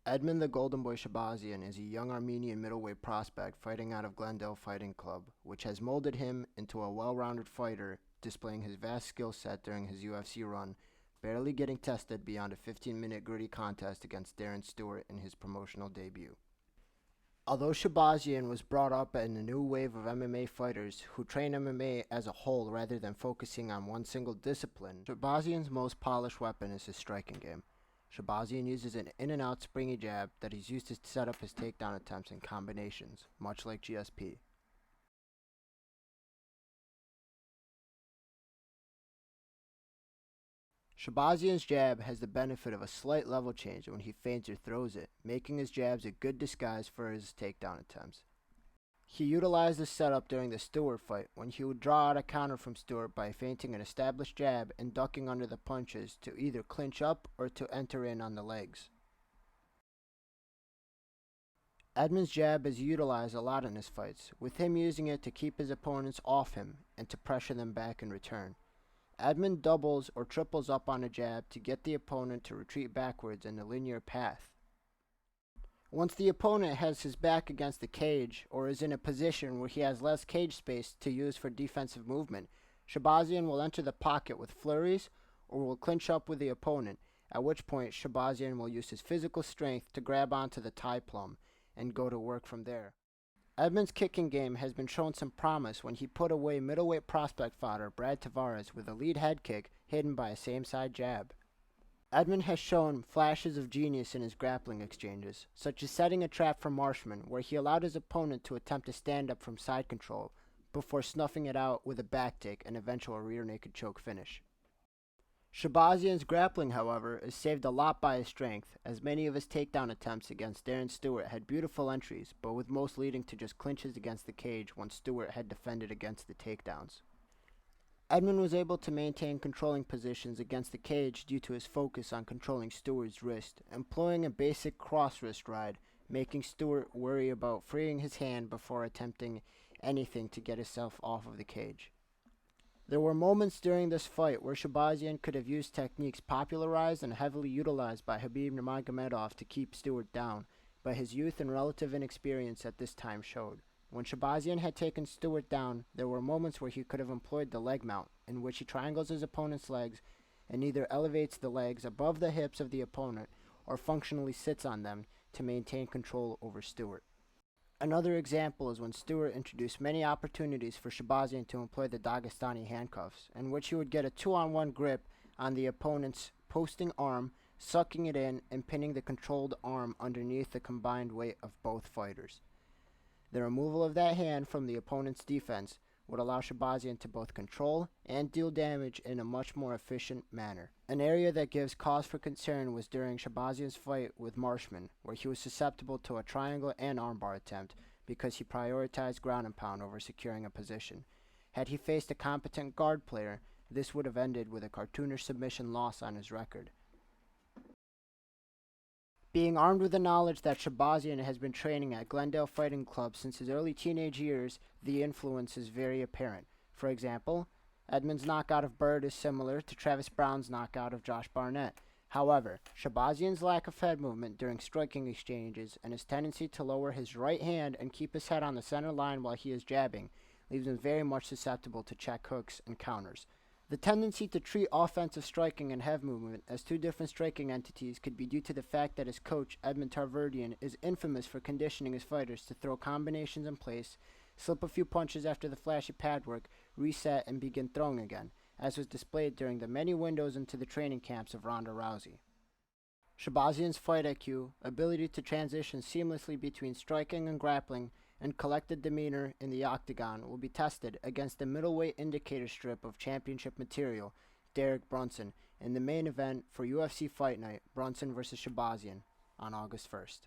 Edmen the Golden Boy Shahbazyan is a young Armenian middleweight prospect fighting out of Glendale Fighting Club, which has molded him into a well-rounded fighter, displaying his vast skill set during his UFC run, barely getting tested beyond a 15-minute gritty contest against Darren Stewart in his promotional debut. Although Shahbazyan was brought up in a new wave of MMA fighters who train MMA as a whole rather than focusing on one single discipline, Shahbazyan's most polished weapon is his striking game. Shahbazyan uses an in-and-out springy jab that he's used to set up his takedown attempts in combinations, much like GSP. Shahbazyan's jab has the benefit of a slight level change when he feints or throws it, making his jabs a good disguise for his takedown attempts. He utilized this setup during the Stewart fight when he would draw out a counter from Stewart by feinting an established jab and ducking under the punches to either clinch up or to enter in on the legs. Edmen's jab is utilized a lot in his fights, with him using it to keep his opponents off him and to pressure them back in return. Edmen doubles or triples up on a jab to get the opponent to retreat backwards in a linear path. Once the opponent has his back against the cage or is in a position where he has less cage space to use for defensive movement, Shahbazyan will enter the pocket with flurries or will clinch up with the opponent, at which point Shahbazyan will use his physical strength to grab onto the thigh plum and go to work from there. Edmen's kicking game has been shown some promise when he put away middleweight prospect fodder Brad Tavares with a lead head kick hidden by a same-side jab. Edmen has shown flashes of genius in his grappling exchanges, such as setting a trap for Marshman where he allowed his opponent to attempt a stand-up from side control before snuffing it out with a back take and eventual rear naked choke finish. Shahbazyan's grappling, however, is saved a lot by his strength, as many of his takedown attempts against Darren Stewart had beautiful entries, but with most leading to just clinches against the cage once Stewart had defended against the takedowns. Edmen was able to maintain controlling positions against the cage due to his focus on controlling Stewart's wrist, employing a basic cross wrist ride, making Stewart worry about freeing his hand before attempting anything to get himself off of the cage. There were moments during this fight where Shahbazyan could have used techniques popularized and heavily utilized by Khabib Nurmagomedov to keep Stewart down, but his youth and relative inexperience at this time showed. When Shahbazyan had taken Stewart down, there were moments where he could have employed the leg mount, in which he triangles his opponent's legs and either elevates the legs above the hips of the opponent or functionally sits on them to maintain control over Stewart. Another example is when Stewart introduced many opportunities for Shahbazyan to employ the Dagestani handcuffs, in which he would get a 2-on-1 grip on the opponent's posting arm, sucking it in and pinning the controlled arm underneath the combined weight of both fighters. The removal of that hand from the opponent's defense would allow Shahbazyan to both control and deal damage in a much more efficient manner. An area that gives cause for concern was during Shahbazyan's fight with Marshman, where he was susceptible to a triangle and armbar attempt because he prioritized ground and pound over securing a position. Had he faced a competent guard player, this would have ended with a cartoonish submission loss on his record. Being armed with the knowledge that Shahbazyan has been training at Glendale Fighting Club since his early teenage years, the influence is very apparent. For example, Edmen's knockout of Bird is similar to Travis Brown's knockout of Josh Barnett. However, Shahbazyan's lack of head movement during striking exchanges and his tendency to lower his right hand and keep his head on the center line while he is jabbing leaves him very much susceptible to check hooks and counters. The tendency to treat offensive striking and head movement as two different striking entities could be due to the fact that his coach, Edmen Shahbazyan, is infamous for conditioning his fighters to throw combinations in place, slip a few punches after the flashy pad work, reset, and begin throwing again, as was displayed during the many windows into the training camps of Ronda Rousey. Shahbazyan's fight IQ, ability to transition seamlessly between striking and grappling, and collected demeanor in the octagon will be tested against the middleweight indicator strip of championship material, Derek Brunson, in the main event for UFC Fight Night, Brunson vs. Shahbazyan, on August 1st.